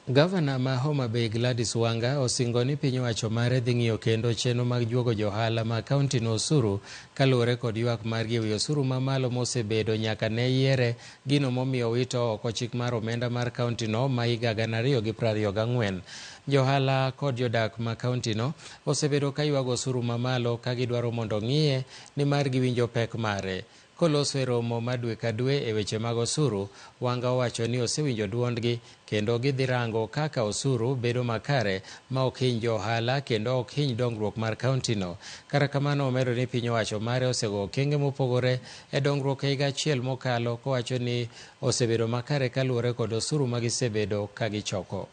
Gavana ma Homa Bay Gladys Wanga osingo ni piny owacho mare dhi ng'iyo kendo chenro mag juogo johala ma kaunti no osuru kaluwore kod ywak margi ewi osuru mamalo mosebedo nyaka ne yiere gino momiyo wito oko chik mar omenda mar kaunti no ma higa 2024. Johala kod jodak ma kaunti no osebedo ka ywago osuru mamalo ka gidwaro mondo ng'iye ni mar giwinjo pek mare. Koloso e romo ma dwe ka dwe e weche mag osuru, Wanga owacho ni osewinjo duondgi kendo gidhi rango kaka osuru bedo makare ma ok hiny johala kendo ok hiny dongruok mar kaunti no. Kata kamano omedo ni piny owacho mare osego okenge mopogore e dongruok e higa achiel mokalo kowacho ni osebedo makare kaluwore kod osuru ma gisebedo ka gichoko.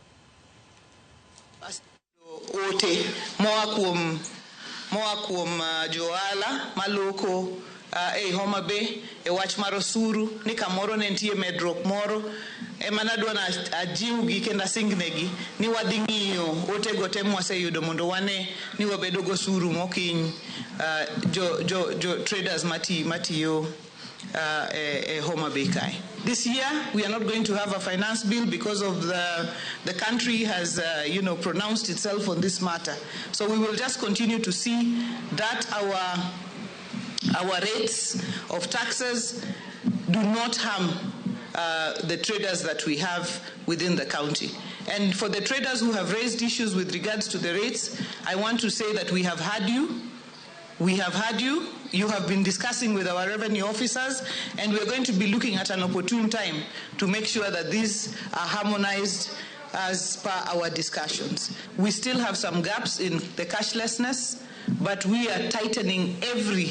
Ote moa kuom johala maloko e Homa Bay e wach mar osuru ni kamoro ne nitie medruok moro ema nadwa ajiwgi kendo asingnegi ni wadhi ng'iyo otego te mwaseyudo mondo wane ni wabedo gosuru mokiny jo traders matiyo e Homa Bay kae. This year, we are not going to have a finance bill because of the country has, pronounced itself on this matter. So we will just continue to see that our rates of taxes do not harm the traders that we have within the county. And for the traders who have raised issues with regards to the rates, I want to say that we have heard you. We have heard you. You have been discussing with our revenue officers, and we're going to be looking at an opportune time to make sure that these are harmonized as per our discussions. We still have some gaps in the cashlessness, but we are tightening every